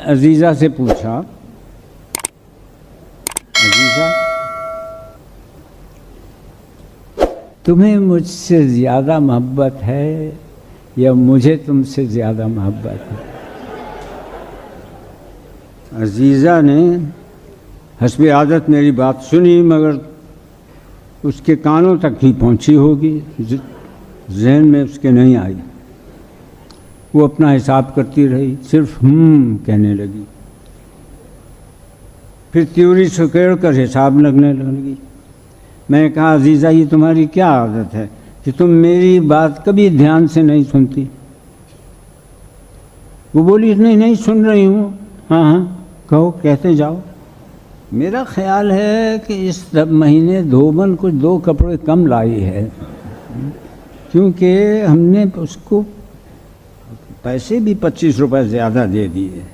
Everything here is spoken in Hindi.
अजीज़ा से पूछा, अजीज़ा तुम्हें मुझसे ज़्यादा मोहब्बत है या मुझे तुमसे ज़्यादा मोहब्बत है? अजीज़ा ने हस्बे आदत मेरी बात सुनी, मगर उसके कानों तक ही पहुंची होगी, ज़हन में उसके नहीं आई। वो अपना हिसाब करती रही, सिर्फ कहने लगी। फिर त्योरी सुकेड़ कर हिसाब लगने लगी। मैंने कहा, अजीज़ा ये तुम्हारी क्या आदत है कि तुम मेरी बात कभी ध्यान से नहीं सुनती? वो बोली, नहीं सुन रही हूँ। हाँ कहो, कहते जाओ। मेरा ख्याल है कि इस महीने धोबन कुछ 2 कपड़े कम लाई है, क्योंकि हमने उसको पैसे भी 25 रुपये ज़्यादा दे दिए।